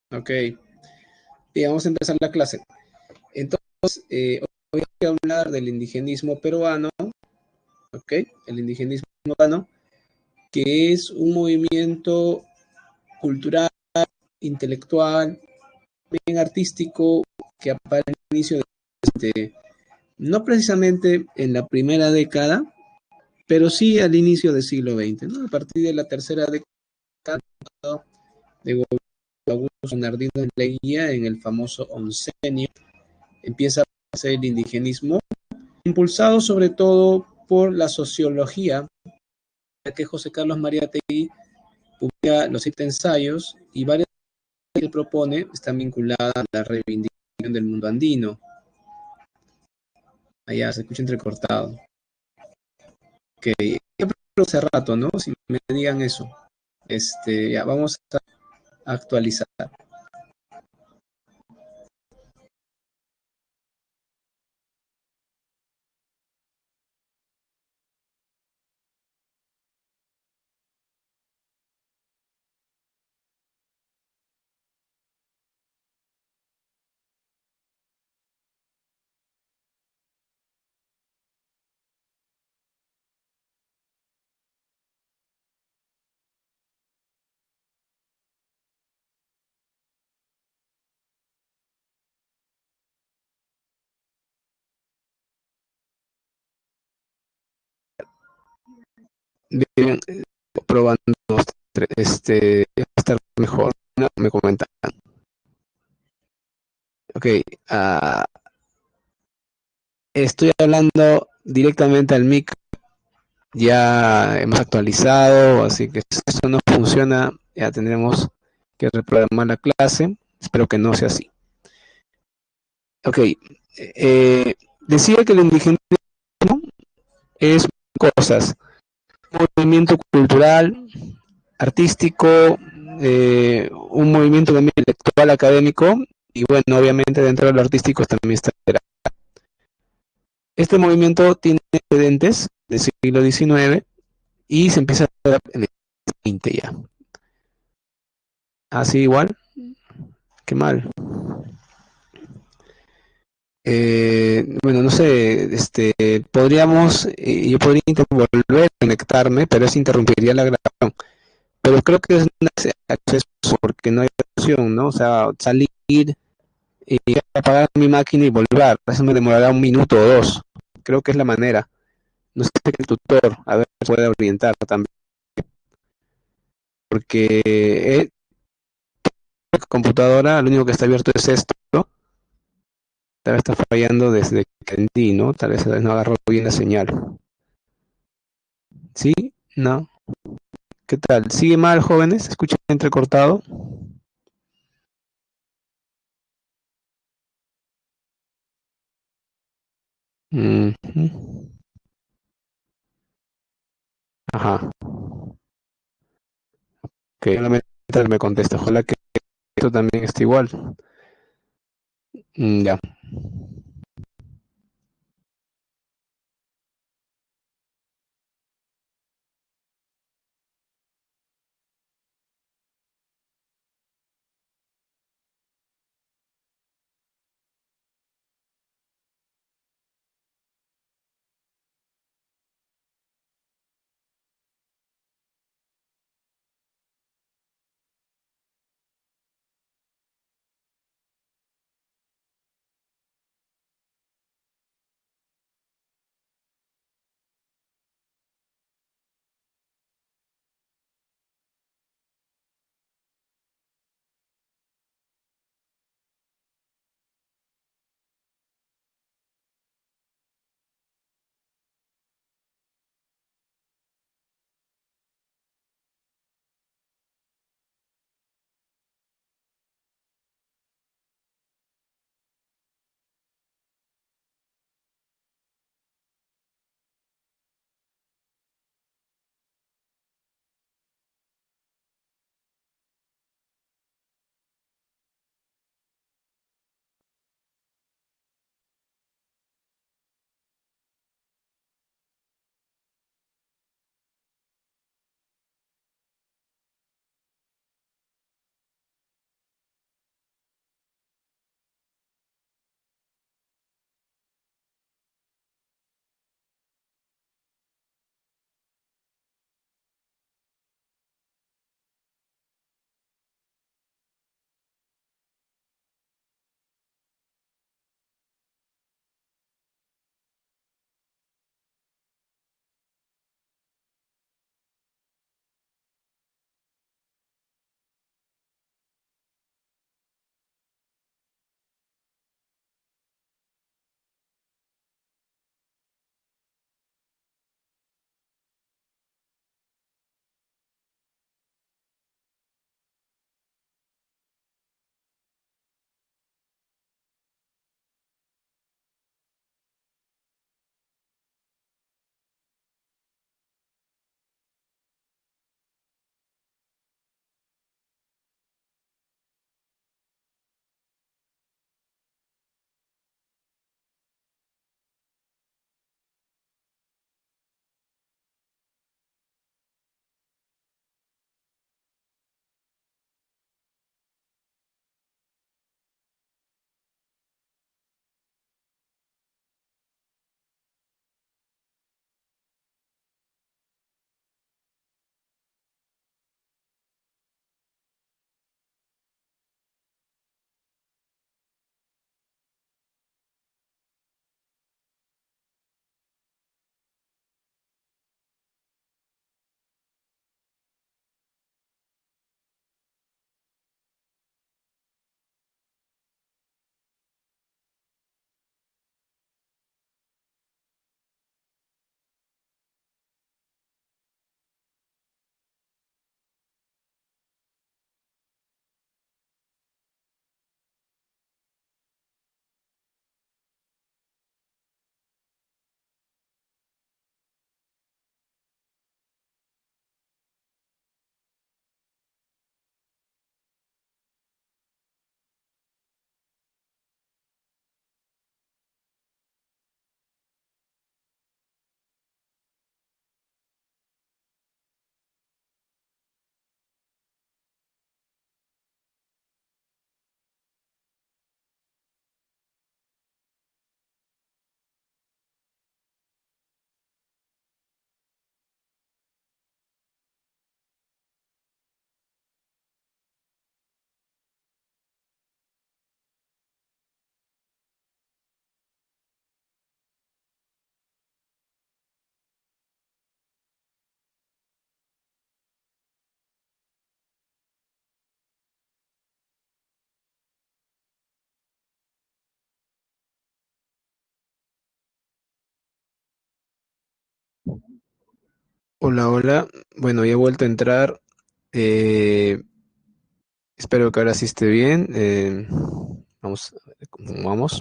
Ok, y vamos a empezar la clase. Entonces, hoy voy a hablar del indigenismo peruano, ok, el indigenismo peruano, que es un movimiento cultural, intelectual, bien artístico, que aparece al inicio de, no precisamente en la primera década, pero sí al inicio del siglo XX, ¿no? A partir de la tercera década de gobierno de Augusto Bernardino Leguía en el famoso oncenio, empieza a aparecer el indigenismo, impulsado sobre todo por la sociología, ya que José Carlos Mariátegui publica los 7 ensayos y varias que él propone están vinculadas a la reivindicación del mundo andino. Allá se escucha entrecortado. Ok, ya hace rato, ¿no? Si me digan eso. Ya vamos a actualizar. Bien, probando dos, tres, va a estar mejor, ¿no? Me comentan. Ok, uh, estoy hablando directamente al mic, ya hemos actualizado, así que si esto no funciona, ya tendremos que reprogramar la clase. Espero que no sea así. Ok, decía que el indigenismo es cosas, movimiento cultural, artístico, un movimiento también intelectual, académico, y bueno, obviamente dentro de lo artístico también está. Este movimiento tiene antecedentes del siglo XIX y se empieza a dar en el 20 ya. Así igual, qué mal. Bueno, no sé, podríamos, yo podría volver a conectarme, pero eso interrumpiría la grabación. Pero creo que es un acceso porque no hay opción, ¿no? O sea, salir y apagar mi máquina y volver. Eso me demorará 1 minuto o 2. Creo que es la manera. No sé si el tutor, a ver, puede orientar también. Porque la computadora, lo único que está abierto es esto, ¿no? Tal vez está fallando desde que entendí, ¿no? Tal vez no agarró bien la señal. ¿Sí? ¿No? ¿Qué tal? ¿Sigue mal, jóvenes? ¿Se escucha entrecortado? Mm -hmm. Ajá. Que solamente me contesta. Ojalá que esto también esté igual. Ya. Hola, hola. Bueno, ya he vuelto a entrar. Eh, Espero que ahora sí esté bien. Vamos a ver cómo vamos.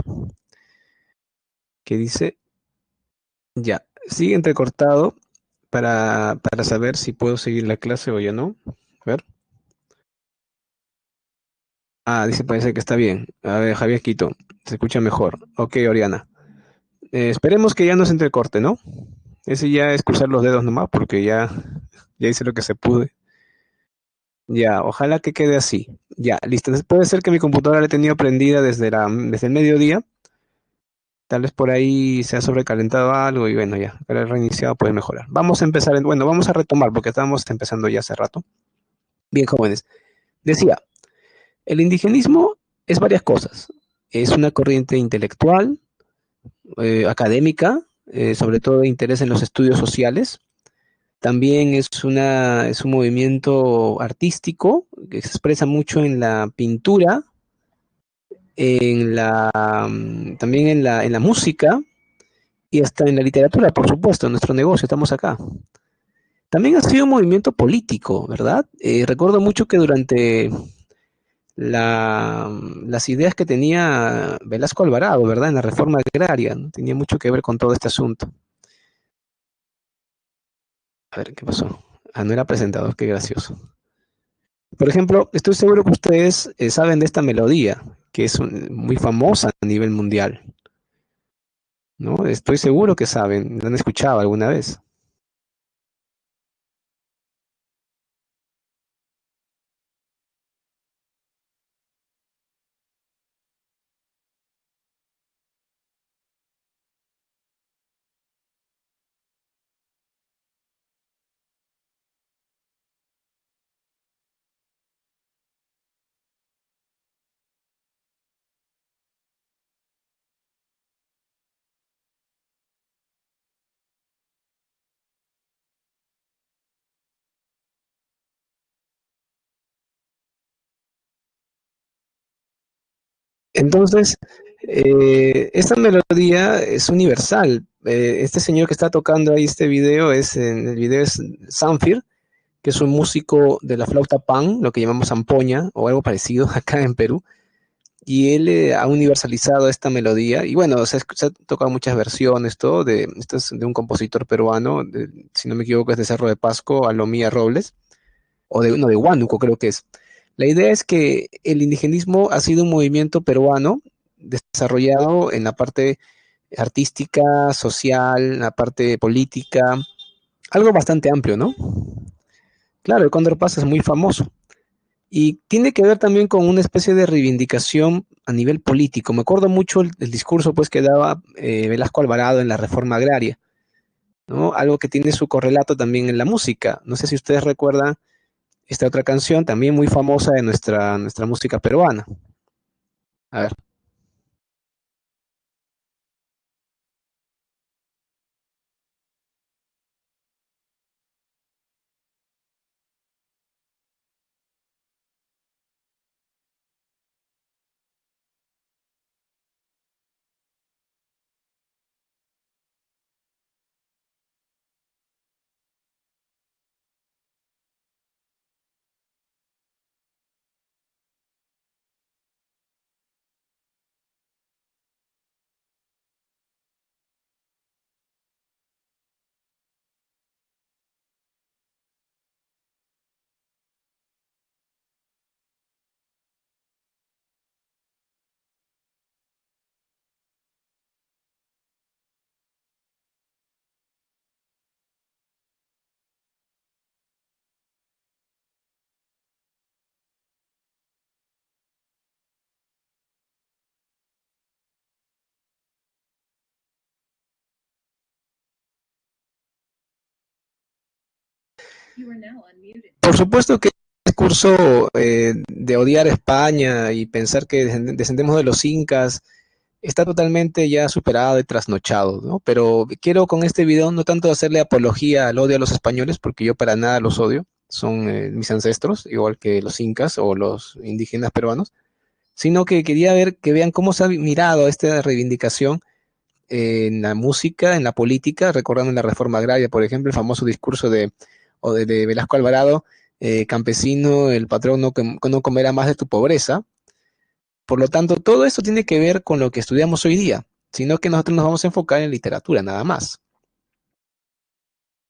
¿Qué dice? Ya. Sigue entrecortado para saber si puedo seguir la clase o ya no. A ver. Ah, dice, parece que está bien. A ver, Javier Quito. Se escucha mejor. Ok, Oriana. Esperemos que ya no se entrecorte, ¿no? Ese ya es cruzar los dedos nomás porque ya hice lo que se pude. Ya, ojalá que quede así. Ya, listo. Entonces puede ser que mi computadora la he tenido prendida desde el mediodía. Tal vez por ahí se ha sobrecalentado algo y bueno, ya, pero el reiniciado puede mejorar. Vamos a empezar, bueno, vamos a retomar porque estábamos empezando ya hace rato. Bien, jóvenes. Decía, el indigenismo es varias cosas. Es una corriente intelectual, académica, sobre todo de interés en los estudios sociales. También es un movimiento artístico que se expresa mucho en la pintura, también en la música y hasta en la literatura, por supuesto, en nuestro negocio, estamos acá. También ha sido un movimiento político, ¿verdad? Recuerdo mucho que durante las ideas que tenía Velasco Alvarado, ¿verdad? En la reforma agraria, ¿no? Tenía mucho que ver con todo este asunto. A ver, ¿qué pasó? Ah, no era presentador, qué gracioso. Por ejemplo, estoy seguro que ustedes saben de esta melodía, que es muy famosa a nivel mundial, ¿no? Estoy seguro que saben, la han escuchado alguna vez. Entonces, esta melodía es universal. Este señor que está tocando ahí este video en el video es Sanfir, que es un músico de la flauta pan, lo que llamamos zampoña o algo parecido acá en Perú. Y él ha universalizado esta melodía. Y bueno, se ha tocado muchas versiones, todo. Esto es de un compositor peruano, si no me equivoco, es de Cerro de Pasco, Alomía Robles, o de uno de Huánuco, creo que es. La idea es que el indigenismo ha sido un movimiento peruano desarrollado en la parte artística, social, la parte política, algo bastante amplio, ¿no? Claro, el Cóndor Paz es muy famoso y tiene que ver también con una especie de reivindicación a nivel político. Me acuerdo mucho el discurso pues que daba Velasco Alvarado en la reforma agraria, ¿no? Algo que tiene su correlato también en la música. No sé si ustedes recuerdan esta otra canción también muy famosa de nuestra música peruana. A ver. Por supuesto que el discurso de odiar a España y pensar que descendemos de los incas está totalmente ya superado y trasnochado, ¿no? Pero quiero con este video no tanto hacerle apología al odio a los españoles, porque yo para nada los odio, son mis ancestros, igual que los incas o los indígenas peruanos, sino que quería ver que vean cómo se ha mirado esta reivindicación en la música, en la política, recordando la reforma agraria, por ejemplo, el famoso discurso de Velasco Alvarado, campesino, el patrón no comerá más de tu pobreza. Por lo tanto, todo esto tiene que ver con lo que estudiamos hoy día, sino que nosotros nos vamos a enfocar en literatura, nada más.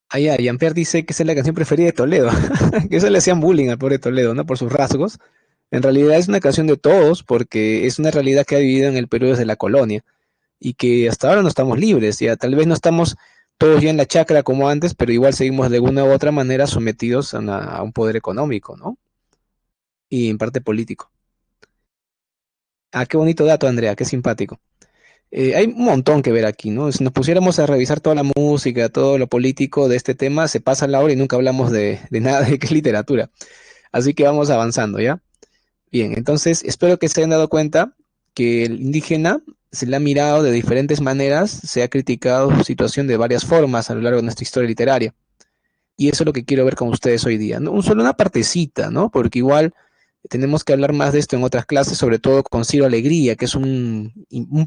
Allá, Jean-Pierre dice que esa es la canción preferida de Toledo, que eso le hacían bullying al pobre Toledo, ¿no? Por sus rasgos. En realidad es una canción de todos, porque es una realidad que ha vivido en el Perú desde la colonia y que hasta ahora no estamos libres, ya tal vez no estamos todos ya en la chacra como antes, pero igual seguimos de alguna u otra manera sometidos a un poder económico, ¿no? Y en parte político. Ah, qué bonito dato, Andrea, qué simpático. Hay un montón que ver aquí, ¿no? Si nos pusiéramos a revisar toda la música, todo lo político de este tema, se pasa la hora y nunca hablamos de nada de qué es literatura. Así que vamos avanzando, ¿ya? Bien, entonces espero que se hayan dado cuenta que el indígena se le ha mirado de diferentes maneras, se ha criticado su situación de varias formas a lo largo de nuestra historia literaria. Y eso es lo que quiero ver con ustedes hoy día. No, solo una partecita, ¿no? Porque igual tenemos que hablar más de esto en otras clases, sobre todo con Ciro Alegría, que es un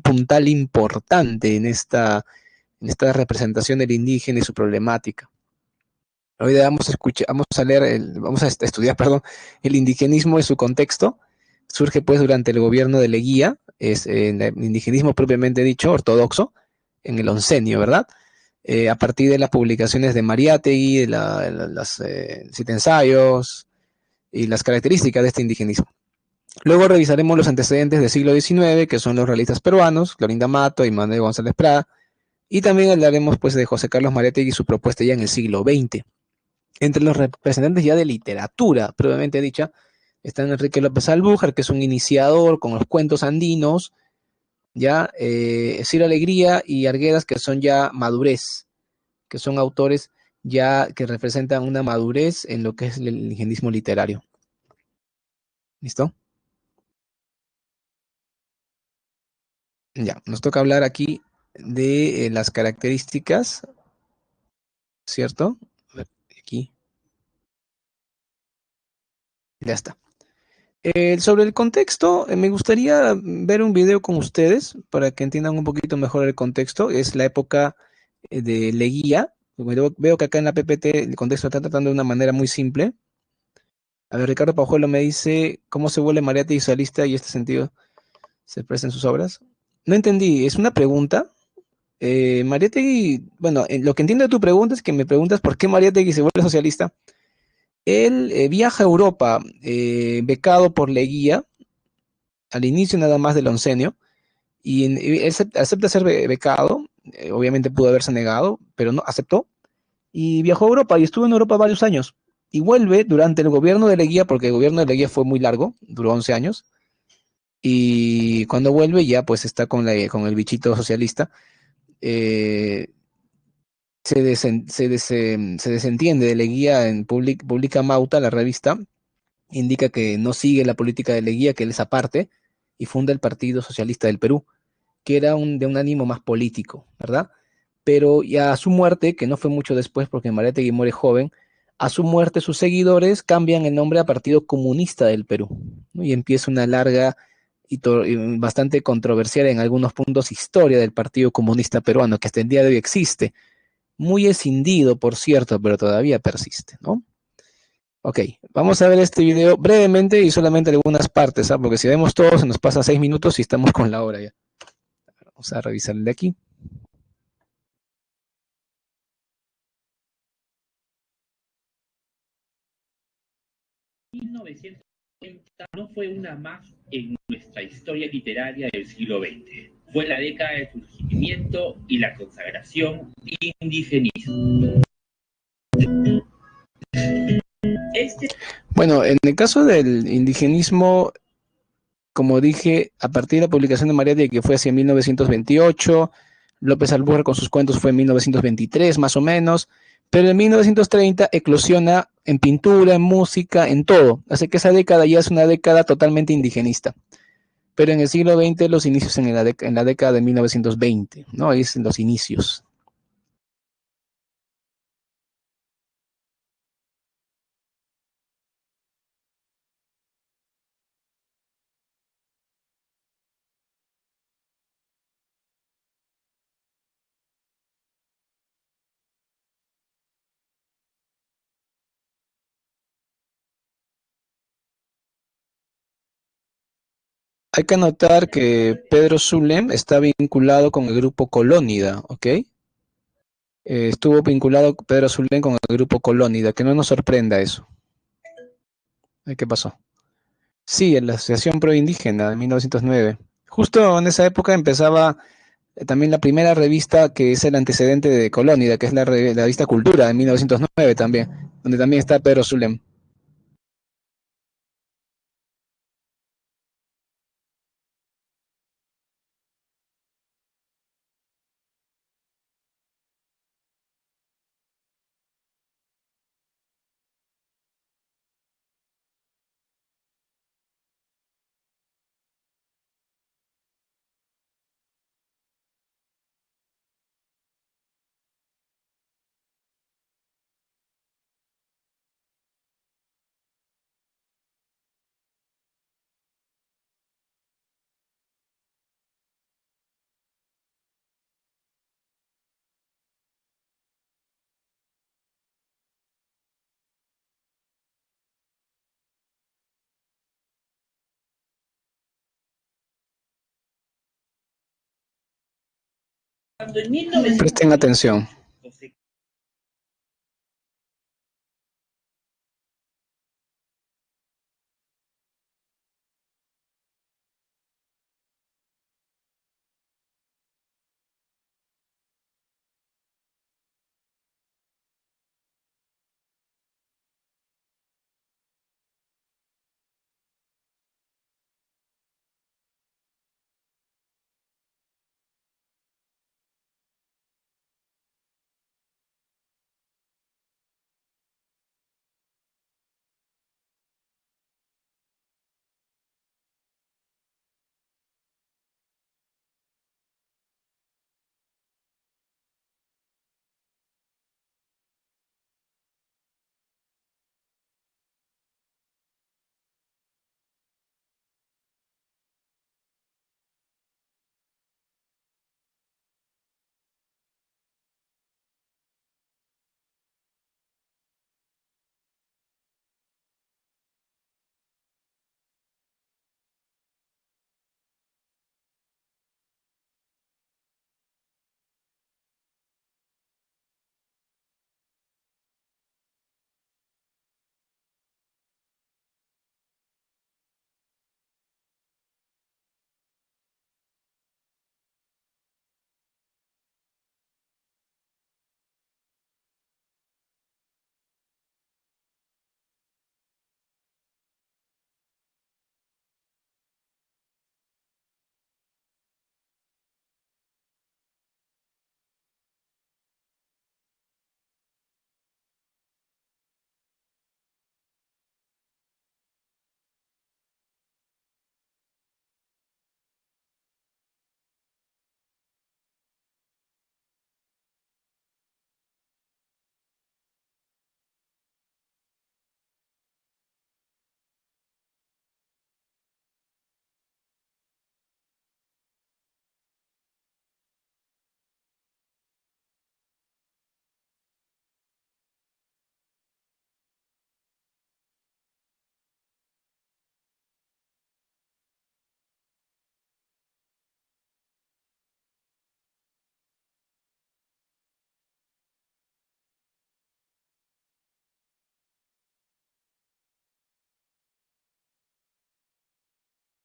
puntal importante en esta representación del indígena y su problemática. Hoy día vamos a escuchar, vamos a leer, vamos a estudiar, perdón, el indigenismo y su contexto. Surge pues durante el gobierno de Leguía, es el indigenismo propiamente dicho, ortodoxo, en el oncenio, ¿verdad? A partir de las publicaciones de Mariátegui, de las siete ensayos y las características de este indigenismo. Luego revisaremos los antecedentes del siglo XIX, que son los realistas peruanos, Clorinda Mato y Manuel González Prada, y también hablaremos pues de José Carlos Mariátegui y su propuesta ya en el siglo XX. Entre los representantes ya de literatura, previamente dicha, están Enrique López Albújar, que es un iniciador con los cuentos andinos, ya Ciro Alegría y Arguedas, que son ya madurez, que son autores ya que representan una madurez en lo que es el indigenismo literario. ¿Listo? Ya, nos toca hablar aquí de las características, ¿cierto? A ver, aquí, ya está. Sobre el contexto, me gustaría ver un video con ustedes para que entiendan un poquito mejor el contexto. Es la época de Leguía. Veo que acá en la PPT el contexto está tratando de una manera muy simple. A ver, Ricardo Pajuelo me dice cómo se vuelve Mariátegui visualista y este sentido se expresa en sus obras. No entendí, es una pregunta. Mariátegui, bueno, lo que entiendo de tu pregunta es que me preguntas por qué Mariátegui se vuelve socialista. Él viaja a Europa becado por Leguía al inicio nada más del oncenio, y él acepta ser becado, obviamente pudo haberse negado, pero no, aceptó, y viajó a Europa y estuvo en Europa varios años, y vuelve durante el gobierno de Leguía, porque el gobierno de Leguía fue muy largo, duró 11 años, y cuando vuelve ya pues está con el bichito socialista, eh, se desentiende de Leguía, publica Mauta, la revista, indica que no sigue la política de Leguía, que él es aparte, y funda el Partido Socialista del Perú, que era de un ánimo más político, ¿verdad? Pero ya a su muerte, que no fue mucho después porque Mariátegui muere joven, a su muerte sus seguidores cambian el nombre a Partido Comunista del Perú, ¿no? Y empieza una larga y bastante controversial en algunos puntos historia del Partido Comunista Peruano, que hasta el día de hoy existe, muy escindido, por cierto, pero todavía persiste, ¿no? Ok, vamos a ver este video brevemente y solamente algunas partes, ¿ah? Porque si vemos todo se nos pasa 6 minutos y estamos con la hora ya. Vamos a revisar el de aquí. 1930 no fue una más en nuestra historia literaria del siglo XX. Fue la década del surgimiento y la consagración indigenista. Bueno, en el caso del indigenismo, como dije, a partir de la publicación de Mariátegui, que fue hacia 1928, López Albújar con sus cuentos fue en 1923, más o menos, pero en 1930 eclosiona en pintura, en música, en todo. Así que esa década ya es una década totalmente indigenista. Pero en el siglo XX, los inicios en la década de 1920, ¿no? Ahí es en los inicios. Hay que anotar que Pedro Zulem está vinculado con el grupo Colónida, ¿ok? Estuvo vinculado Pedro Zulem con el grupo Colónida, que no nos sorprenda eso. ¿Qué pasó? Sí, en la Asociación Proindígena de 1909. Justo en esa época empezaba también la primera revista que es el antecedente de Colónida, que es la revista Cultura de 1909 también, donde también está Pedro Zulem. Cuando en 1900 Presten atención.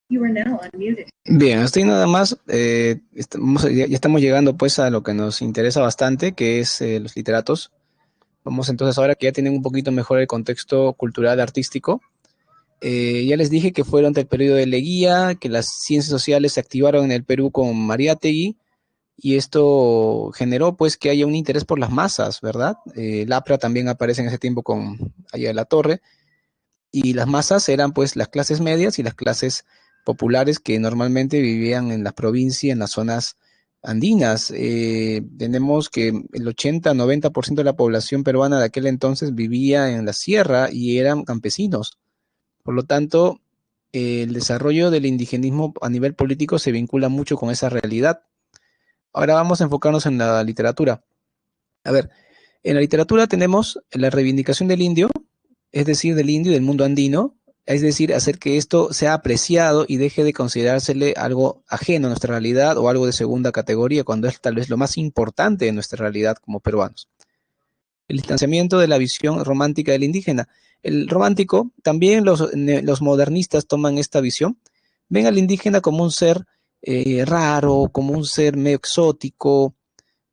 Bien, estoy nada más, ya estamos llegando pues a lo que nos interesa bastante, que es los literatos. Vamos entonces ahora que ya tienen un poquito mejor el contexto cultural artístico. Ya les dije que fue durante el periodo de Leguía, que las ciencias sociales se activaron en el Perú con Mariátegui, y esto generó pues que haya un interés por las masas, ¿verdad? El APRA también aparece en ese tiempo con Allá de la Torre, y las masas eran pues las clases medias y las clases populares que normalmente vivían en las provincias, en las zonas andinas. Tenemos que el 80-90% de la población peruana de aquel entonces vivía en la sierra y eran campesinos. Por lo tanto, el desarrollo del indigenismo a nivel político se vincula mucho con esa realidad. Ahora vamos a enfocarnos en la literatura. A ver, en la literatura tenemos la reivindicación del indio, es decir, del indio y del mundo andino, Es decir, hacer que esto sea apreciado y deje de considerársele algo ajeno a nuestra realidad o algo de segunda categoría, cuando es tal vez lo más importante de nuestra realidad como peruanos. El distanciamiento de la visión romántica del indígena. El romántico, también los modernistas toman esta visión, ven al indígena como un ser raro, como un ser medio exótico,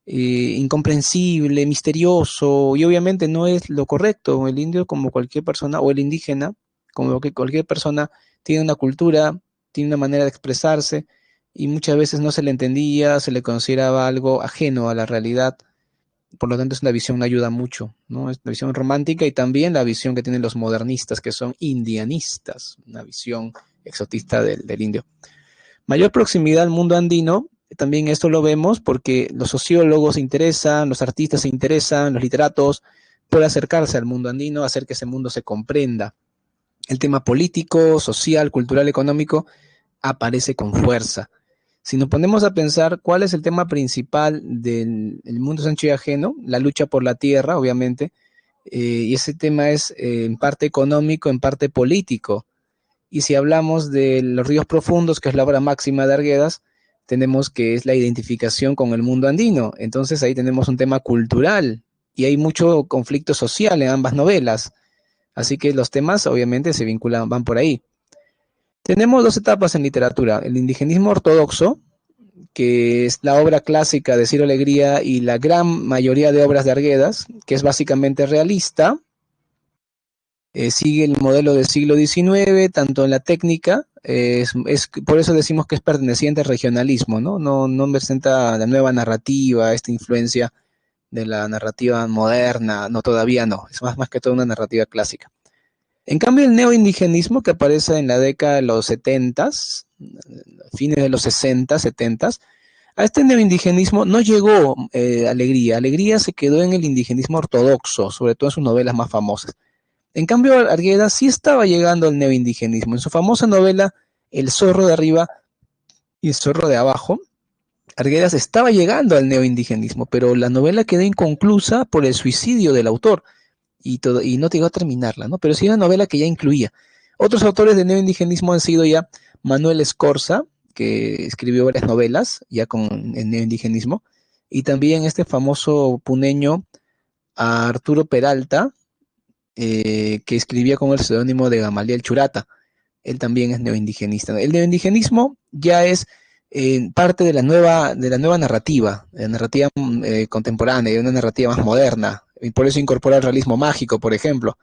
incomprensible, misterioso, y obviamente no es lo correcto. El indio, como cualquier persona, o el indígena, como que cualquier persona, tiene una cultura, tiene una manera de expresarse, y muchas veces no se le entendía, se le consideraba algo ajeno a la realidad. Por lo tanto, es una visión que ayuda mucho, ¿no? Es una visión romántica y también la visión que tienen los modernistas, que son indianistas, una visión exotista del indio. Mayor proximidad al mundo andino, también esto lo vemos porque los sociólogos se interesan, los artistas se interesan, los literatos, por acercarse al mundo andino, hacer que ese mundo se comprenda. El tema político, social, cultural, económico aparece con fuerza. Si nos ponemos a pensar cuál es el tema principal del mundo sancho y ajeno, la lucha por la tierra, obviamente, y ese tema es en parte económico, en parte político. Y si hablamos de los ríos profundos, que es la obra máxima de Arguedas, tenemos que es la identificación con el mundo andino. Entonces ahí tenemos un tema cultural y hay mucho conflicto social en ambas novelas. Así que los temas obviamente se vinculan, van por ahí. Tenemos dos etapas en literatura, el indigenismo ortodoxo, que es la obra clásica de Ciro Alegría y la gran mayoría de obras de Arguedas, que es básicamente realista, sigue el modelo del siglo XIX, tanto en la técnica, por eso decimos que es perteneciente al regionalismo, ¿no? No presenta la nueva narrativa, esta influencia de la narrativa moderna, no, todavía no, es más que todo una narrativa clásica. En cambio, el neoindigenismo, que aparece en la década de los 70s, fines de los 60, 70s, a este neoindigenismo no llegó Alegría. Alegría se quedó en el indigenismo ortodoxo, sobre todo en sus novelas más famosas. En cambio, Arguedas sí estaba llegando al neoindigenismo. En su famosa novela El zorro de arriba y el zorro de abajo, Arguedas estaba llegando al neoindigenismo, pero la novela quedó inconclusa por el suicidio del autor y no llegó a terminarla, ¿no? Pero sí una novela que ya incluía. Otros autores de neoindigenismo han sido ya Manuel Escorza, que escribió varias novelas ya con el neoindigenismo, y también este famoso puneño Arturo Peralta, que escribía con el seudónimo de Gamaliel Churata. Él también es neoindigenista. El neoindigenismo ya es parte de la nueva narrativa, la narrativa contemporánea, una narrativa más moderna, y por eso incorpora el realismo mágico, por ejemplo.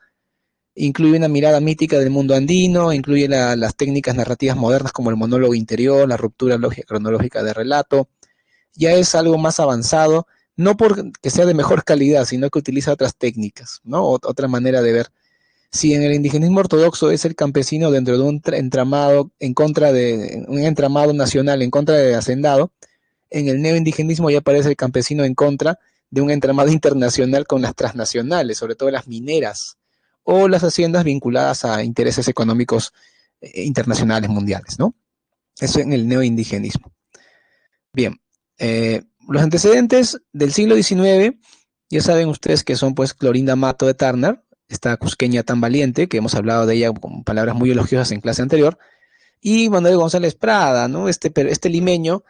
Incluye una mirada mítica del mundo andino, incluye las técnicas narrativas modernas como el monólogo interior, la ruptura lógica cronológica de relato. Ya es algo más avanzado, no porque sea de mejor calidad, sino que utiliza otras técnicas, ¿no? Otra manera de ver. Si en el indigenismo ortodoxo es el campesino dentro de un entramado en contra de un entramado nacional en contra de hacendado, en el neoindigenismo ya aparece el campesino en contra de un entramado internacional con las transnacionales, sobre todo las mineras o las haciendas vinculadas a intereses económicos internacionales mundiales, ¿no? Eso en el neoindigenismo. Bien, los antecedentes del siglo XIX, ya saben ustedes que son pues Clorinda Mato de Turner, esta cusqueña tan valiente, que hemos hablado de ella con palabras muy elogiosas en clase anterior, y Manuel González Prada, ¿no? Este limeño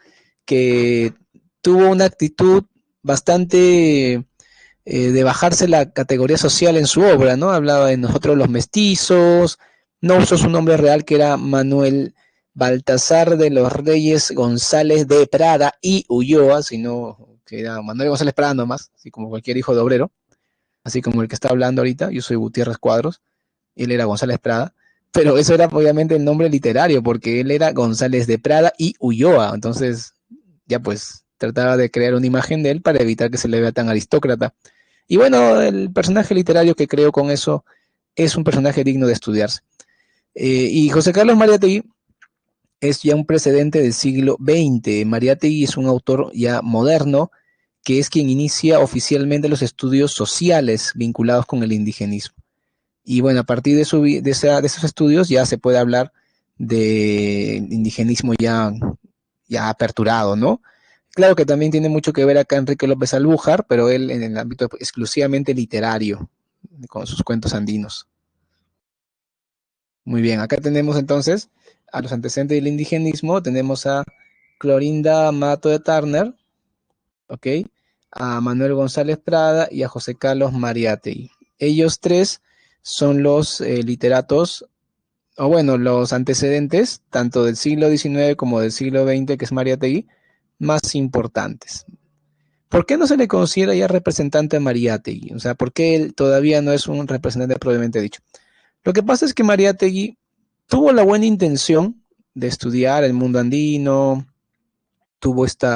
que tuvo una actitud bastante de bajarse la categoría social en su obra, ¿no? Hablaba de nosotros los mestizos, no usó su nombre real que era Manuel Baltasar de los Reyes González de Prada y Ulloa, sino que era Manuel González Prada nomás, así como cualquier hijo de obrero, así como el que está hablando ahorita, yo soy Gutiérrez Cuadros, él era González Prada, pero eso era obviamente el nombre literario, porque él era González de Prada y Ulloa, entonces ya pues trataba de crear una imagen de él para evitar que se le vea tan aristócrata. Y bueno, el personaje literario que creo con eso es un personaje digno de estudiarse. Y José Carlos Mariátegui es ya un precedente del siglo XX. Mariátegui es un autor ya moderno, que es quien inicia oficialmente los estudios sociales vinculados con el indigenismo. Y bueno, a partir de esos estudios ya se puede hablar de indigenismo ya aperturado, ¿no? Claro que también tiene mucho que ver acá Enrique López Albújar, pero él en el ámbito exclusivamente literario, con sus cuentos andinos. Muy bien, acá tenemos entonces a los antecedentes del indigenismo, tenemos a Clorinda Mato de Turner, ¿ok? A Manuel González Prada y a José Carlos Mariátegui. Ellos tres son los literatos, o bueno, los antecedentes, tanto del siglo XIX como del siglo XX, que es Mariátegui, más importantes. ¿Por qué no se le considera ya representante a Mariátegui? O sea, ¿por qué él todavía no es un representante propiamente dicho? Lo que pasa es que Mariátegui tuvo la buena intención de estudiar el mundo andino, tuvo este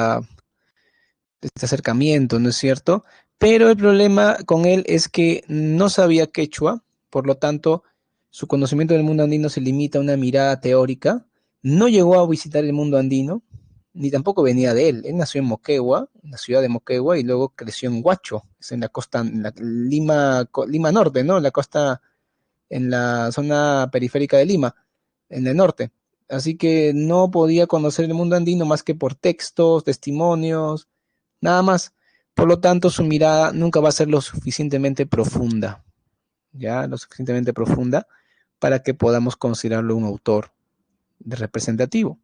acercamiento, ¿no es cierto? Pero el problema con él es que no sabía quechua, por lo tanto, su conocimiento del mundo andino se limita a una mirada teórica, no llegó a visitar el mundo andino, ni tampoco venía de él. Él nació en Moquegua, en la ciudad de Moquegua, y luego creció en Huacho, es en la costa, en la Lima Norte, ¿no? En la costa, en la zona periférica de Lima, en el norte. Así que no podía conocer el mundo andino más que por textos, testimonios, nada más. Por lo tanto, su mirada nunca va a ser lo suficientemente profunda, ¿ya? Lo suficientemente profunda para que podamos considerarlo un autor representativo.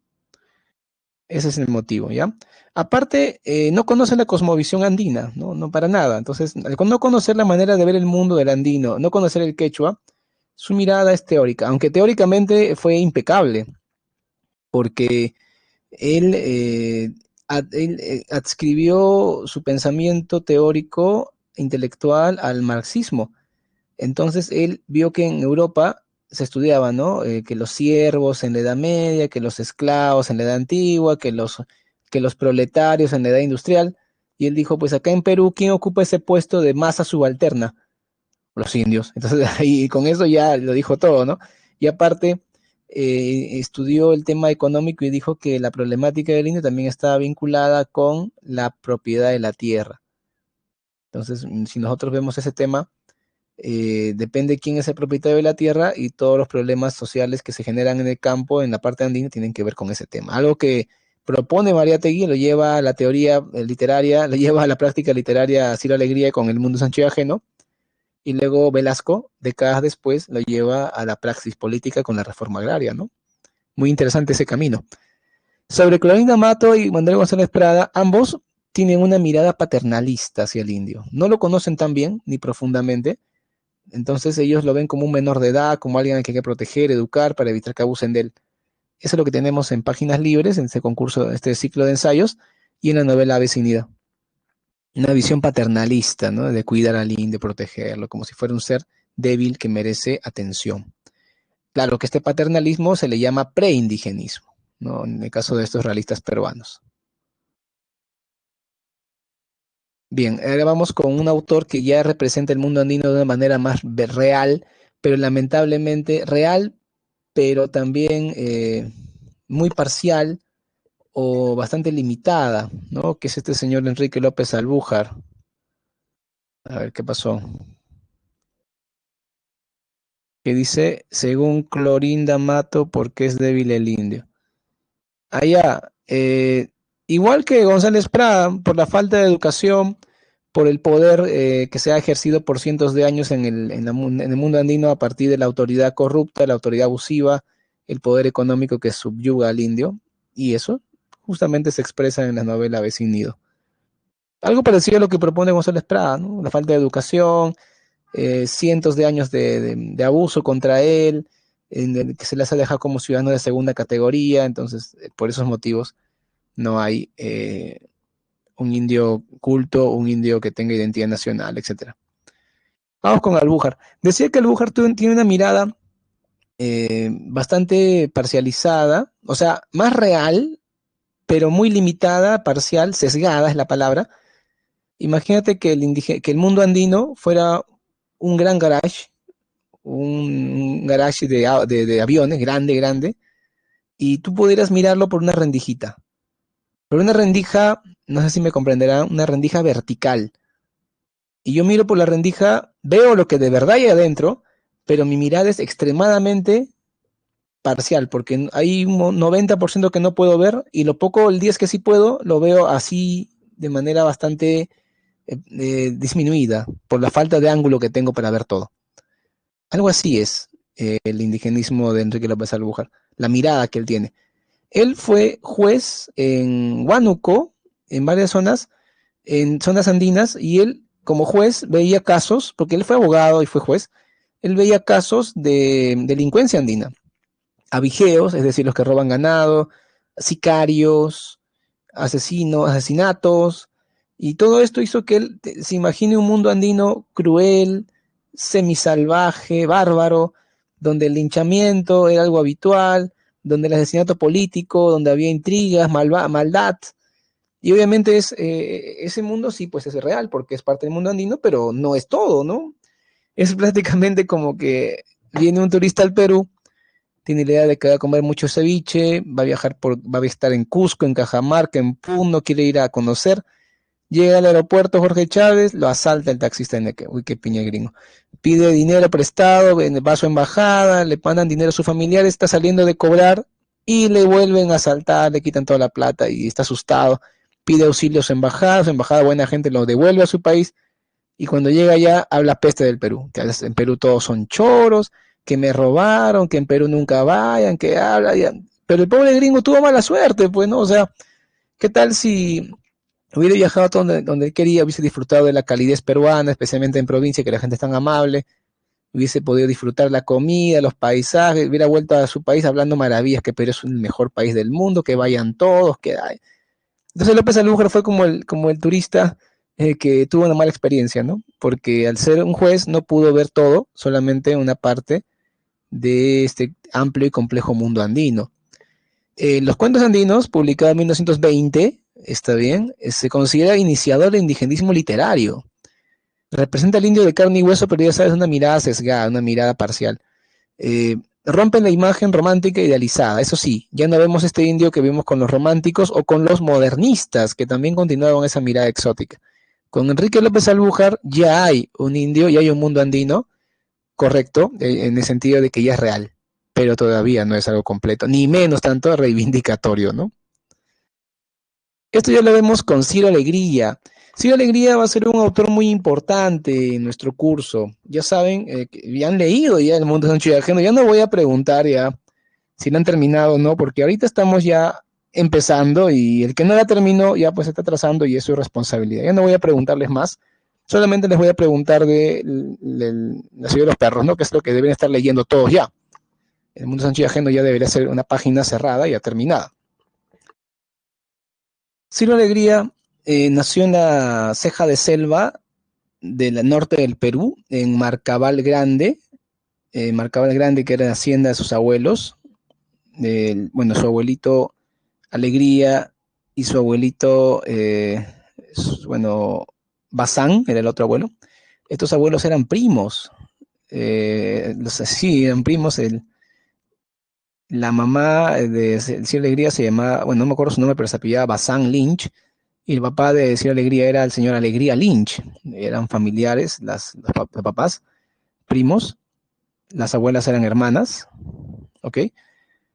Ese es el motivo, ¿ya? Aparte, no conoce la cosmovisión andina, ¿no? No para nada. Entonces, al no conocer la manera de ver el mundo del andino, no conocer el quechua, su mirada es teórica, aunque teóricamente fue impecable, porque él adscribió su pensamiento teórico intelectual al marxismo. Entonces él vio que en Europa se estudiaba, ¿no? Que los siervos en la Edad Media, que los esclavos en la Edad Antigua, que los proletarios en la Edad Industrial. Y él dijo, pues acá en Perú, ¿quién ocupa ese puesto de masa subalterna? Los indios. Entonces ahí con eso ya lo dijo todo, ¿no? Y aparte estudió el tema económico y dijo que la problemática del indio también estaba vinculada con la propiedad de la tierra. Entonces, si nosotros vemos ese tema, depende quién es el propietario de la tierra y todos los problemas sociales que se generan en el campo, en la parte andina, tienen que ver con ese tema. Algo que propone Mariátegui, lo lleva a la teoría literaria, lo lleva a la práctica literaria Ciro Alegría con El mundo Sancho y ajeno, y luego Velasco, décadas después, lo lleva a la praxis política con la reforma agraria, ¿no? Muy interesante ese camino. Sobre Clorinda Mato y Manuel González Prada, ambos tienen una mirada paternalista hacia el indio. No lo conocen tan bien ni profundamente, entonces ellos lo ven como un menor de edad, como alguien al que hay que proteger, educar para evitar que abusen de él. Eso es lo que tenemos en Páginas Libres, en este concurso, este ciclo de ensayos, y en la novela Ave sin Ida. Una visión paternalista, ¿no? De cuidar al indio, protegerlo, como si fuera un ser débil que merece atención. Claro que este paternalismo se le llama preindigenismo, ¿no? En el caso de estos realistas peruanos. Bien, ahora vamos con un autor que ya representa el mundo andino de una manera más real, pero lamentablemente real, pero también muy parcial o bastante limitada, ¿no? Que es este señor Enrique López Albújar. A ver qué pasó. Que dice, según Clorinda Mato, ¿por qué es débil el indio? Allá, igual que González Prada, por la falta de educación, por el poder que se ha ejercido por cientos de años en el mundo andino a partir de la autoridad corrupta, la autoridad abusiva, el poder económico que subyuga al indio, y eso justamente se expresa en la novela Vecinido. Algo parecido a lo que propone González Prada, ¿no? La falta de educación, cientos de años de abuso contra él, en el que se les ha dejado como ciudadano de segunda categoría, entonces por esos motivos no hay un indio culto, un indio que tenga identidad nacional, etc. Vamos con Albújar. Decía que Albújar tiene una mirada bastante parcializada, o sea, más real, pero muy limitada, parcial, sesgada es la palabra. Imagínate que que el mundo andino fuera un gran garage, un garage de aviones, grande, grande, y tú pudieras mirarlo por una rendijita. Por una rendija, no sé si me comprenderán, una rendija vertical. Y yo miro por la rendija, veo lo que de verdad hay adentro, pero mi mirada es extremadamente parcial, porque hay un 90% que no puedo ver, y lo poco, el 10 que sí puedo, lo veo así de manera bastante disminuida, por la falta de ángulo que tengo para ver todo. Algo así es. el indigenismo de Enrique López Albújar, la mirada que él tiene. Él fue juez en Huánuco, en varias zonas, en zonas andinas, y él, como juez, veía casos, porque él fue abogado y fue juez, él veía casos de delincuencia andina, abigeos, es decir, los que roban ganado, sicarios, asesinatos, y todo esto hizo que él se imagine un mundo andino cruel, semisalvaje, bárbaro, donde el linchamiento era algo habitual, donde el asesinato político, donde había intrigas, maldad, y obviamente ese mundo sí, pues es real, porque es parte del mundo andino, pero no es todo, ¿no? Es prácticamente como que viene un turista al Perú, tiene la idea de que va a comer mucho ceviche, va a estar en Cusco, en Cajamarca, en Puno, quiere ir a conocer, llega al aeropuerto Jorge Chávez, lo asalta el taxista en que, uy, qué piña gringo, pide dinero prestado, va a su embajada, le mandan dinero a sus familiares, está saliendo de cobrar y le vuelven a asaltar, le quitan toda la plata y está asustado, pide auxilio a su embajada buena gente lo devuelve a su país y cuando llega allá habla peste del Perú, que en Perú todos son choros, que me robaron, que en Perú nunca vayan, que habla, ya. Pero el pobre gringo tuvo mala suerte, pues, ¿no? O sea, ¿qué tal si hubiera viajado a donde él quería, hubiese disfrutado de la calidez peruana, especialmente en provincia, que la gente es tan amable, hubiese podido disfrutar la comida, los paisajes, hubiera vuelto a su país hablando maravillas, que Perú es el mejor país del mundo, que vayan todos, que hay. Entonces López Alújar fue como el turista que tuvo una mala experiencia, ¿no? Porque al ser un juez no pudo ver todo, solamente una parte de este amplio y complejo mundo andino. Los cuentos andinos, publicado en 1920, está bien, se considera iniciador del indigenismo literario. Representa al indio de carne y hueso, pero ya sabes, una mirada sesgada, una mirada parcial. Rompen la imagen romántica idealizada. Eso sí, ya no vemos este indio que vimos con los románticos o con los modernistas, que también continuaban esa mirada exótica. Con Enrique López Albújar ya hay un indio, ya hay un mundo andino, correcto, en el sentido de que ya es real, pero todavía no es algo completo, ni menos tanto reivindicatorio, ¿no? Esto ya lo vemos con Ciro Alegría. Ciro Alegría va a ser un autor muy importante en nuestro curso. Ya saben, ya han leído ya El Mundo Sancho y Ajeno. Ya no voy a preguntar ya si lo han terminado o no, porque ahorita estamos ya empezando y el que no la terminó ya pues está atrasando y es su responsabilidad. Ya no voy a preguntarles más, solamente les voy a preguntar de la ciudad de los perros, ¿no? Que es lo que deben estar leyendo todos ya. El Mundo Sancho y Ajeno ya debería ser una página cerrada y ya terminada. Ciro Alegría nació en la ceja de selva del norte del Perú, en Marcabal Grande, que era la hacienda de sus abuelos. Bueno, su abuelito Alegría y su abuelito, bueno, Bazán, era el otro abuelo. Estos abuelos eran primos. Sí, eran primos. La mamá de Ciro Alegría se llamaba, bueno, no me acuerdo su nombre, pero se apellidaba Bazán Lynch. Y el papá de Ciro Alegría era el señor Alegría Lynch. Eran familiares, los papás, primos. Las abuelas eran hermanas. ¿Ok?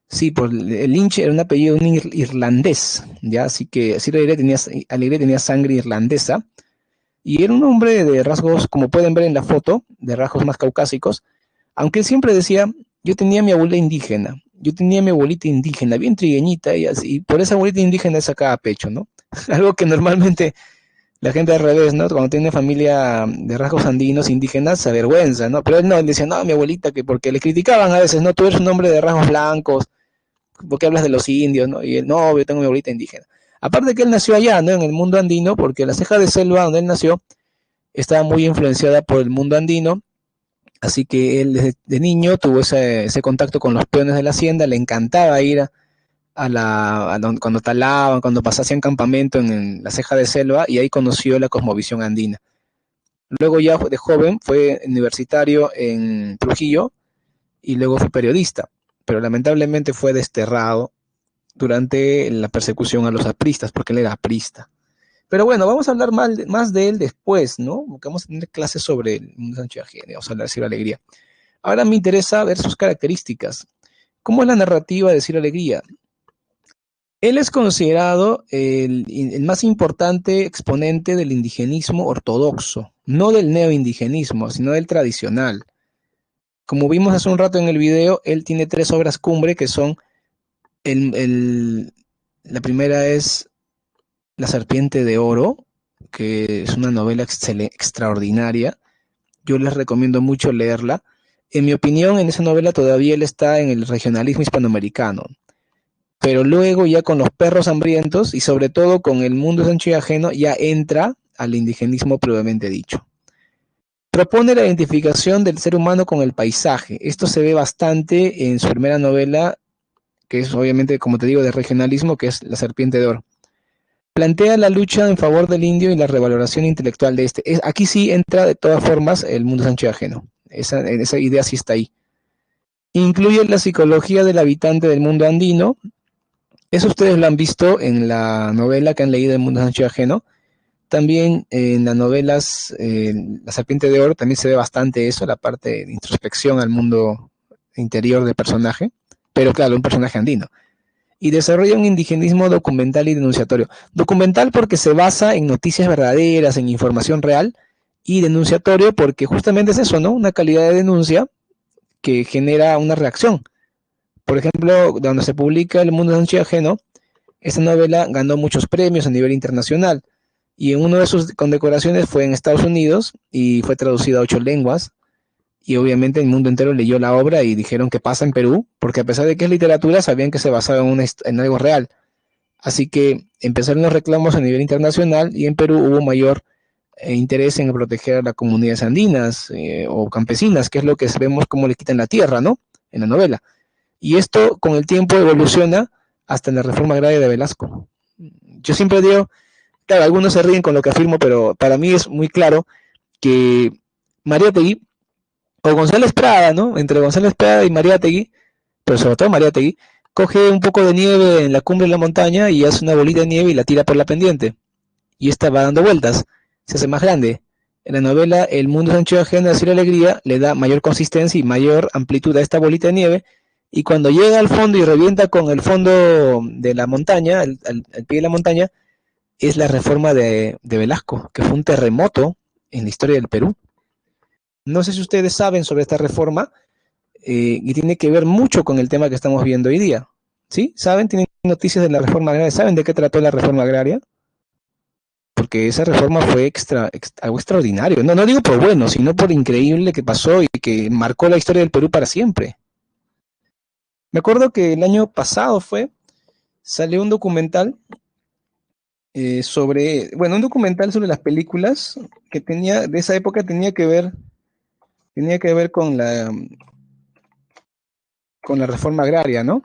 Sí, pues el Lynch era un apellido un irlandés, ¿ya? Así que Ciro Alegría tenía sangre irlandesa. Y era un hombre de rasgos, como pueden ver en la foto, de rasgos más caucásicos. Aunque él siempre decía, yo tenía mi abuela indígena. Yo tenía mi abuelita indígena, bien trigueñita, y por esa abuelita indígena sacaba pecho, ¿no? Algo que normalmente la gente al revés, ¿no? Cuando tiene familia de rasgos andinos, indígenas, se avergüenza, ¿no? Pero él no, él decía, no, mi abuelita, que porque le criticaban a veces, ¿no? Tú eres un hombre de rasgos blancos, ¿por qué hablas de los indios, no? Y él, no, yo tengo mi abuelita indígena. Aparte que él nació allá, ¿no? En el mundo andino, porque la ceja de selva donde él nació estaba muy influenciada por el mundo andino, así que él desde de niño tuvo ese contacto con los peones de la hacienda, le encantaba ir cuando talaban, cuando pasaban campamento en la ceja de selva, y ahí conoció la cosmovisión andina. Luego ya de joven fue universitario en Trujillo y luego fue periodista, pero lamentablemente fue desterrado durante la persecución a los apristas, porque él era aprista. Pero bueno, vamos a hablar más de él después, ¿no? Porque vamos a tener clases sobre el mundo Sánchez Agene, vamos a hablar de Ciro Alegría. Ahora me interesa ver sus características. ¿Cómo es la narrativa de Ciro Alegría? Él es considerado el más importante exponente del indigenismo ortodoxo, no del neoindigenismo, sino del tradicional. Como vimos hace un rato en el video, él tiene 3 obras cumbre que son, la primera es La Serpiente de Oro, que es una novela extraordinaria. Yo les recomiendo mucho leerla. En mi opinión, en esa novela todavía él está en el regionalismo hispanoamericano, pero luego ya con Los Perros Hambrientos y sobre todo con El Mundo es Ancho y Ajeno ya entra al indigenismo previamente dicho. Propone la identificación del ser humano con el paisaje. Esto se ve bastante en su primera novela, que es obviamente, como te digo, de regionalismo, que es La Serpiente de Oro. Plantea la lucha en favor del indio y la revaloración intelectual de este. Aquí sí entra de todas formas El Mundo es Ancho y Ajeno. Esa idea sí está ahí. Incluye la psicología del habitante del mundo andino. Eso ustedes lo han visto en la novela que han leído El Mundo es Ancho y Ajeno. También en las novelas La Serpiente de Oro también se ve bastante eso, la parte de introspección al mundo interior del personaje, pero claro, un personaje andino. Y desarrolla un indigenismo documental y denunciatorio. Documental porque se basa en noticias verdaderas, en información real, y denunciatorio porque justamente es eso, ¿no? Una calidad de denuncia que genera una reacción. Por ejemplo, cuando se publica El Mundo es Ajeno, esta novela ganó muchos premios a nivel internacional y en una de sus condecoraciones fue en Estados Unidos y fue traducida a 8 lenguas y obviamente el mundo entero leyó la obra y dijeron que pasa en Perú, porque a pesar de que es literatura, sabían que se basaba en algo real. Así que empezaron los reclamos a nivel internacional y en Perú hubo mayor interés en proteger a las comunidades andinas o campesinas, que es lo que vemos como le quitan la tierra, ¿no? En la novela. Y esto con el tiempo evoluciona hasta la reforma agraria de Velasco. Yo siempre digo, claro, algunos se ríen con lo que afirmo, pero para mí es muy claro que Mariátegui, o González Prada, ¿no? Entre González Prada y Mariátegui, pero sobre todo Mariátegui, coge un poco de nieve en la cumbre de la montaña y hace una bolita de nieve y la tira por la pendiente. Y esta va dando vueltas, se hace más grande. En la novela El mundo es ancho y ajeno, así la alegría, le da mayor consistencia y mayor amplitud a esta bolita de nieve. Y cuando llega al fondo y revienta con el fondo de la montaña, al pie de la montaña, es la reforma de Velasco, que fue un terremoto en la historia del Perú. No sé si ustedes saben sobre esta reforma y tiene que ver mucho con el tema que estamos viendo hoy día. ¿Sí? ¿Saben? ¿Tienen noticias de la reforma agraria? ¿Saben de qué trató la reforma agraria? Porque esa reforma fue algo extraordinario. No, no digo por bueno, sino por increíble que pasó y que marcó la historia del Perú para siempre. Me acuerdo que el año pasado salió un documental un documental sobre las películas que de esa época tenía que ver con la reforma agraria, ¿no?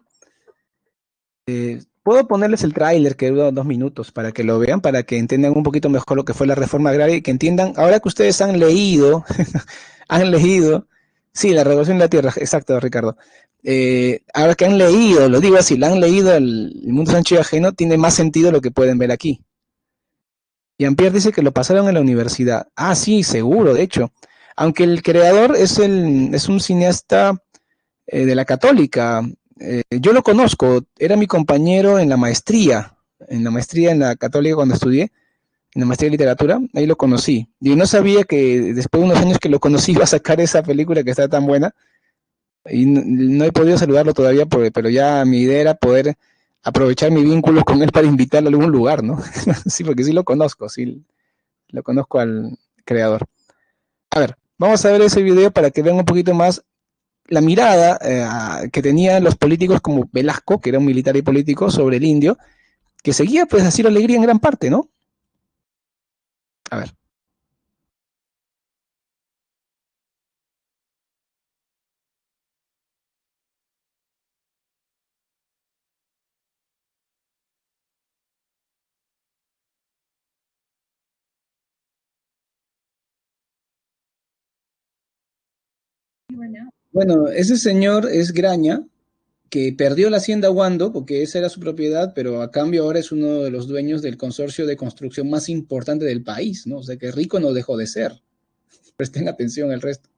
Puedo ponerles el tráiler que dura 2 minutos para que lo vean, para que entiendan un poquito mejor lo que fue la reforma agraria y que entiendan, ahora que ustedes han leído, han leído, sí, la Revolución de la Tierra, exacto, Ricardo. Ahora que han leído, lo digo así, la han leído el Mundo Sancho y Ajeno, tiene más sentido lo que pueden ver aquí. Jean-Pierre dice que lo pasaron en la universidad. Ah, sí, seguro, de hecho. Aunque el creador es un cineasta de la Católica. Yo lo conozco, era mi compañero en la maestría en la Católica cuando estudié, en la maestría de literatura, ahí lo conocí. Y no sabía que después de unos años que lo conocí iba a sacar esa película que está tan buena. Y no he podido saludarlo todavía, pero ya mi idea era poder aprovechar mi vínculo con él para invitarlo a algún lugar, ¿no? Sí, porque sí lo conozco al creador. A ver, vamos a ver ese video para que vean un poquito más la mirada que tenían los políticos como Velasco, que era un militar y político, sobre el indio, que seguía pues así la alegría en gran parte, ¿no? A ver. Bueno, ese señor es Graña, que perdió la hacienda Wando, porque esa era su propiedad, pero a cambio ahora es uno de los dueños del consorcio de construcción más importante del país, ¿no? O sea que rico no dejó de ser. Presten atención al resto.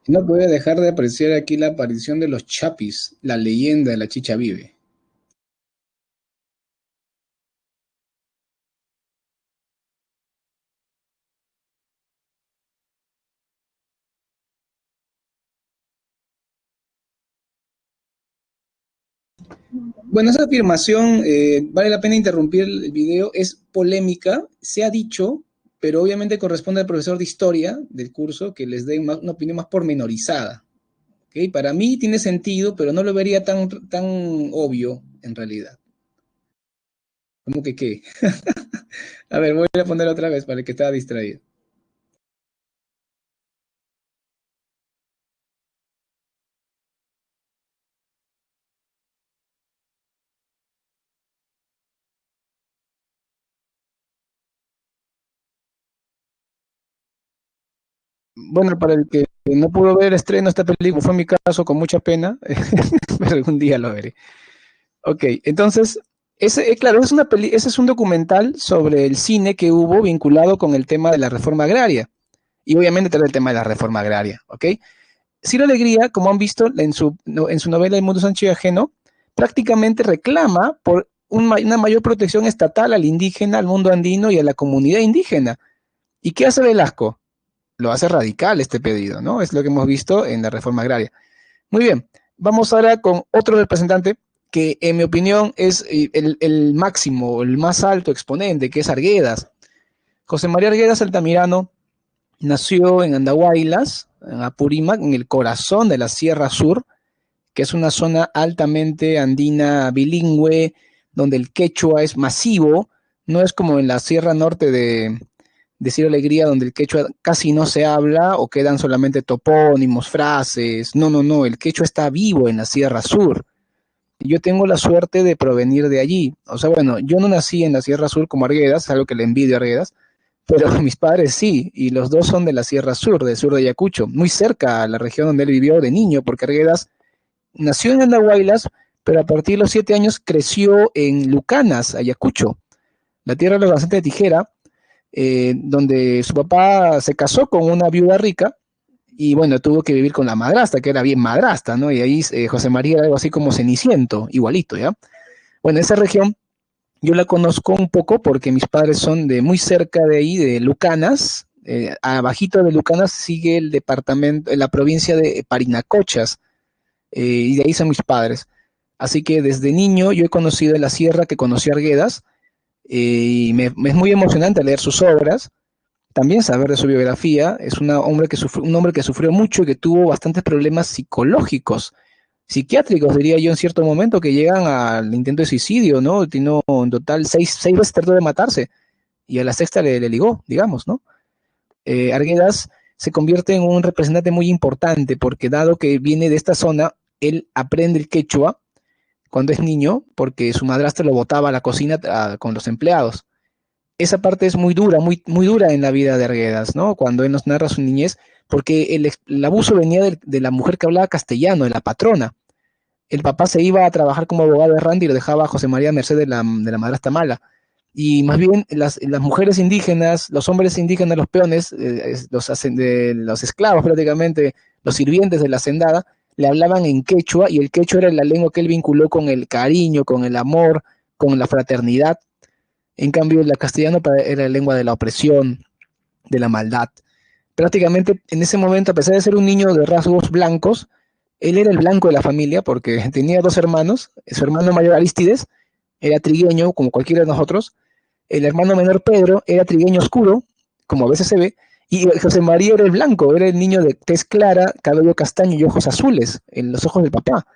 No puede dejar de apreciar aquí la aparición de los Chapis, la leyenda de la chicha vive. Bueno, esa afirmación, vale la pena interrumpir el video, es polémica, se ha dicho, pero obviamente corresponde al profesor de historia del curso que les dé una opinión más pormenorizada. ¿Okay? Para mí tiene sentido, pero no lo vería tan obvio en realidad. ¿Cómo que qué? A ver, voy a poner otra vez para el que estaba distraído. Bueno, para el que no pudo ver el estreno de esta película, fue mi caso con mucha pena, pero algún día lo veré. Ok, entonces, claro, ese es un documental sobre el cine que hubo vinculado con el tema de la reforma agraria. Y obviamente trae el tema de la reforma agraria, ¿ok? Ciro Alegría, como han visto en su novela El mundo Sánchez ajeno, prácticamente reclama por una mayor protección estatal al indígena, al mundo andino y a la comunidad indígena. ¿Y qué hace Velasco? Lo hace radical este pedido, ¿no? Es lo que hemos visto en la reforma agraria. Muy bien, vamos ahora con otro representante que en mi opinión es el máximo, el más alto exponente, que es Arguedas. José María Arguedas Altamirano nació en Andahuaylas, en Apurímac, en el corazón de la Sierra Sur, que es una zona altamente andina bilingüe, donde el quechua es masivo, no es como en la Sierra Norte de Ciro Alegría, donde el quechua casi no se habla o quedan solamente topónimos, frases. No, no, no, el quechua está vivo en la Sierra Sur. Yo tengo la suerte de provenir de allí. O sea, bueno, yo no nací en la Sierra Sur como Arguedas, es algo que le envidio a Arguedas, pero mis padres sí, y los dos son de la Sierra Sur, del sur de Ayacucho, muy cerca a la región donde él vivió de niño, porque Arguedas nació en Andahuaylas, pero a partir de los 7 años creció en Lucanas, Ayacucho, la tierra de los Basantes de Tijera, donde su papá se casó con una viuda rica y bueno, tuvo que vivir con la madrastra, que era bien madrastra, ¿no? Y ahí José María era algo así como Ceniciento, igualito, ¿ya? Bueno, esa región yo la conozco un poco porque mis padres son de muy cerca de ahí, de Lucanas. Abajito de Lucanas sigue el departamento, la provincia de Parinacochas, y de ahí son mis padres. Así que desde niño yo he conocido la sierra que conocí Arguedas, y me es muy emocionante leer sus obras, también saber de su biografía. Es un hombre que sufrió mucho y que tuvo bastantes problemas psicológicos, psiquiátricos, diría yo, en cierto momento, que llegan al intento de suicidio, ¿no? Tiene en total seis veces trató de matarse y a la sexta le ligó, digamos, ¿no? Arguedas se convierte en un representante muy importante porque dado que viene de esta zona, él aprende el quechua cuando es niño porque su madrastra lo botaba a la cocina con los empleados. Esa parte es muy dura, muy dura en la vida de Arguedas, ¿no? Cuando él nos narra su niñez, porque el abuso venía de la mujer que hablaba castellano, de la patrona. El papá se iba a trabajar como abogado errante y lo dejaba a José María merced de la madrastra mala. Y más bien las mujeres indígenas, los hombres indígenas, los peones, los esclavos prácticamente, los sirvientes de la hacendada, le hablaban en quechua y el quechua era la lengua que él vinculó con el cariño, con el amor, con la fraternidad. En cambio, el castellano era la lengua de la opresión, de la maldad. Prácticamente en ese momento, a pesar de ser un niño de rasgos blancos, él era el blanco de la familia porque tenía dos hermanos, su hermano mayor Aristides era trigueño, como cualquiera de nosotros. El hermano menor Pedro era trigueño oscuro, como a veces se ve, y José María era el blanco, era el niño de tez clara, cabello castaño y ojos azules, en los ojos del papá.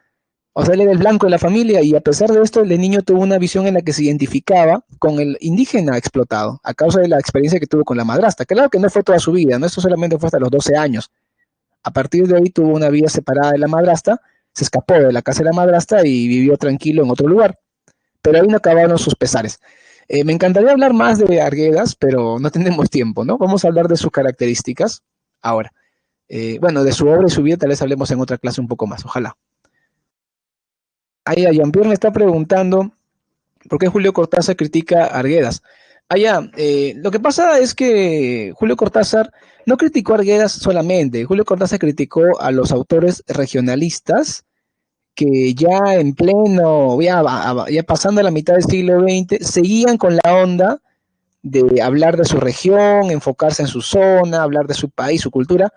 O sea, él era el blanco de la familia y a pesar de esto, el niño tuvo una visión en la que se identificaba con el indígena explotado, a causa de la experiencia que tuvo con la madrastra. Claro que no fue toda su vida, ¿no? Esto solamente fue hasta los 12 años. A partir de ahí tuvo una vida separada de la madrastra, se escapó de la casa de la madrastra y vivió tranquilo en otro lugar. Pero ahí no acabaron sus pesares. Me encantaría hablar más de Arguedas, pero no tenemos tiempo, ¿no? Vamos a hablar de sus características ahora. Bueno, de su obra y su vida tal vez hablemos en otra clase un poco más, ojalá. Ahí a Jean-Pierre me está preguntando por qué Julio Cortázar critica a Arguedas. Lo que pasa es que Julio Cortázar no criticó a Arguedas solamente. Julio Cortázar criticó a los autores regionalistas que ya en pleno, ya pasando la mitad del siglo XX, seguían con la onda de hablar de su región, enfocarse en su zona, hablar de su país, su cultura,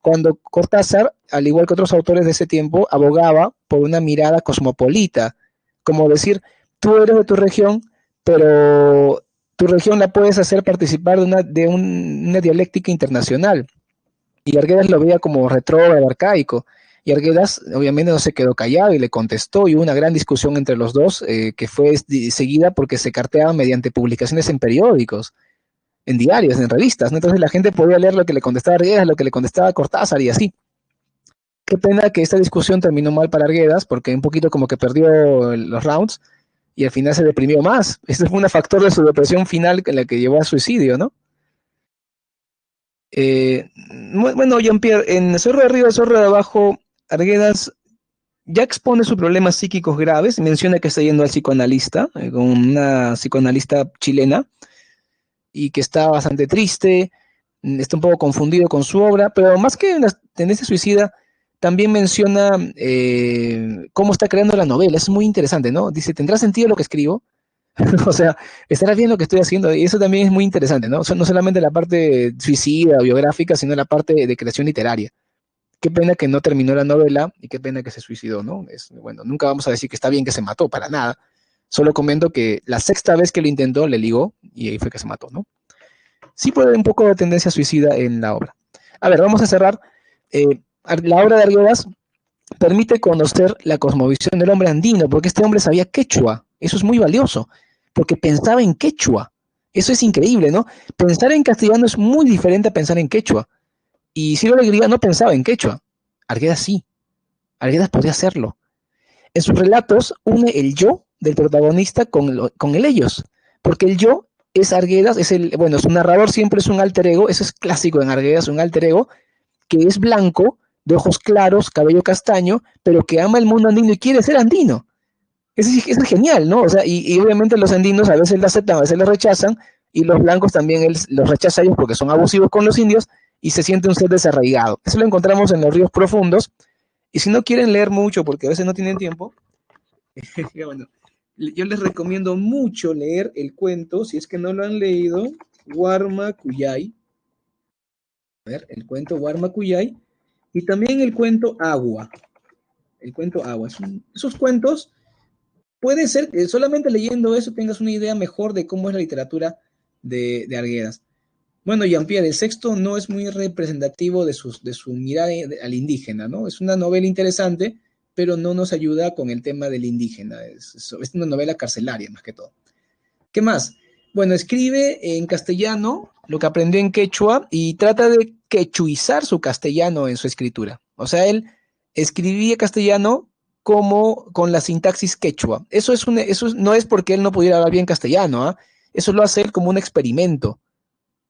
cuando Cortázar, al igual que otros autores de ese tiempo, abogaba por una mirada cosmopolita, como decir, tú eres de tu región, pero tu región la puedes hacer participar una dialéctica internacional. Y Arguedas lo veía como retrógrado, arcaico. Y Arguedas obviamente no se quedó callado y le contestó, y hubo una gran discusión entre los dos, que fue seguida porque se carteaban mediante publicaciones en periódicos, en diarios, en revistas, ¿no? Entonces la gente podía leer lo que le contestaba Arguedas, lo que le contestaba Cortázar y así. Qué pena que esta discusión terminó mal para Arguedas, porque un poquito como que perdió los rounds y al final se deprimió más. Este fue un factor de su depresión final en la que llevó a suicidio, ¿no? Bueno, Jean-Pierre, en Zorro de Arriba, Zorro de Abajo, Arguedas ya expone sus problemas psíquicos graves, menciona que está yendo al psicoanalista, con una psicoanalista chilena, y que está bastante triste, está un poco confundido con su obra, pero más que en la tendencia suicida, también menciona cómo está creando la novela. Es muy interesante, ¿no? Dice, ¿tendrá sentido lo que escribo? O sea, ¿estará bien lo que estoy haciendo? Y eso también es muy interesante, ¿no? O sea, no solamente la parte suicida o biográfica, sino la parte de creación literaria. Qué pena que no terminó la novela y qué pena que se suicidó, ¿no? Bueno, nunca vamos a decir que está bien que se mató, para nada. Solo comento que la sexta vez que lo intentó le ligó y ahí fue que se mató, ¿no? Sí puede haber un poco de tendencia suicida en la obra. A ver, vamos a cerrar. La obra de Arguedas permite conocer la cosmovisión del hombre andino, porque este hombre sabía quechua. Eso es muy valioso, porque pensaba en quechua. Eso es increíble, ¿no? Pensar en castellano es muy diferente a pensar en quechua. Y Ciro Alegría no pensaba en quechua. Arguedas sí. Arguedas podía hacerlo. En sus relatos une el yo del protagonista con el ellos, porque el yo es Arguedas, su narrador siempre es un alter ego, eso es clásico en Arguedas, un alter ego que es blanco, de ojos claros, cabello castaño, pero que ama el mundo andino y quiere ser andino. Eso es genial, ¿no? O sea, y obviamente los andinos a veces lo aceptan, a veces lo rechazan, y los blancos también los rechaza a ellos porque son abusivos con los indios y se siente un ser desarraigado. Eso lo encontramos en los ríos profundos. Y si no quieren leer mucho, porque a veces no tienen tiempo, bueno, yo les recomiendo mucho leer el cuento, si es que no lo han leído, Warma Cuyay. A ver, el cuento Warma Cuyay. Y también el cuento Agua. El cuento Agua. Esos cuentos, puede ser que solamente leyendo eso tengas una idea mejor de cómo es la literatura de Arguedas. Bueno, Jean-Pierre, el sexto no es muy representativo de su mirada al indígena, ¿no? Es una novela interesante, pero no nos ayuda con el tema del indígena. Es una novela carcelaria, más que todo. ¿Qué más? Bueno, escribe en castellano lo que aprendió en quechua y trata de quechuizar su castellano en su escritura. O sea, él escribía castellano como con la sintaxis quechua. Eso no es porque él no pudiera hablar bien castellano, ¿eh? Eso lo hace él como un experimento.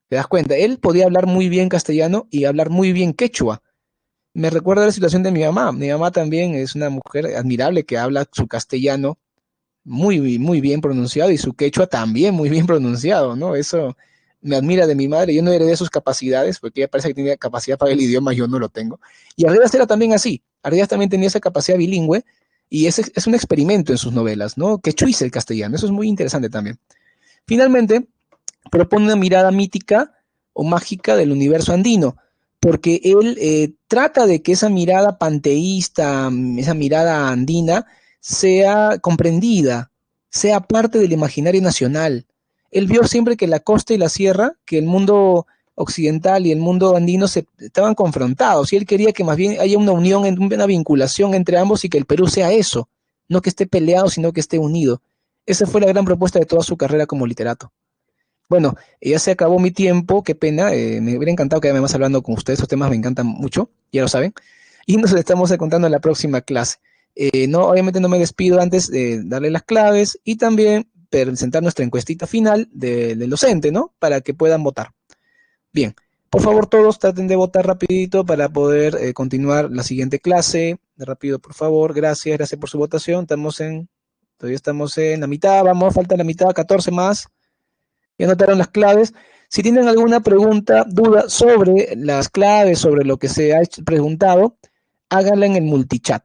¿Te das cuenta? Él podía hablar muy bien castellano y hablar muy bien quechua. Me recuerda la situación de mi mamá. Mi mamá también es una mujer admirable que habla su castellano muy, muy bien pronunciado y su quechua también muy bien pronunciado, ¿no? Eso me admira de mi madre. Yo no heredé sus capacidades porque ella parece que tenía capacidad para el idioma, yo no lo tengo. Y Arguedas era también así. Arguedas también tenía esa capacidad bilingüe y es un experimento en sus novelas, ¿no? Quechuiza el castellano. Eso es muy interesante también. Finalmente, propone una mirada mítica o mágica del universo andino, porque él trata de que esa mirada panteísta, esa mirada andina, sea comprendida, sea parte del imaginario nacional. Él vio siempre que la costa y la sierra, que el mundo occidental y el mundo andino estaban confrontados, y él quería que más bien haya una unión, una vinculación entre ambos y que el Perú sea eso, no que esté peleado, sino que esté unido. Esa fue la gran propuesta de toda su carrera como literato. Bueno, ya se acabó mi tiempo, qué pena, me hubiera encantado quedarme más hablando con ustedes, estos temas me encantan mucho, ya lo saben, y nos estamos encontrando en la próxima clase. No, obviamente no me despido antes de darle las claves y también presentar nuestra encuestita final del docente, ¿no? Para que puedan votar. Bien, por favor todos traten de votar rapidito para poder continuar la siguiente clase. Rápido, por favor, gracias por su votación. Todavía estamos en la mitad, vamos, falta la mitad, 14 más. Ya anotaron las claves. Si tienen alguna pregunta, duda sobre las claves, sobre lo que se ha preguntado, háganla en el multichat.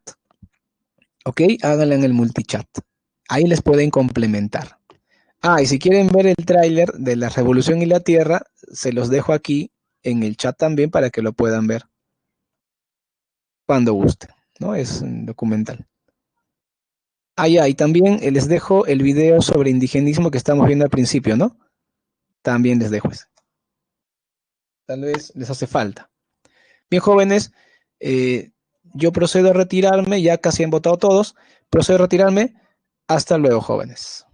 ¿Ok? Háganla en el multichat. Ahí les pueden complementar. Y si quieren ver el tráiler de La Revolución y la Tierra, se los dejo aquí en el chat también para que lo puedan ver cuando gusten, ¿no? Es un documental. Y también les dejo el video sobre indigenismo que estamos viendo al principio, ¿no? También les dejo eso. Tal vez les hace falta. Bien, jóvenes, yo procedo a retirarme, ya casi han votado todos, procedo a retirarme. Hasta luego, jóvenes.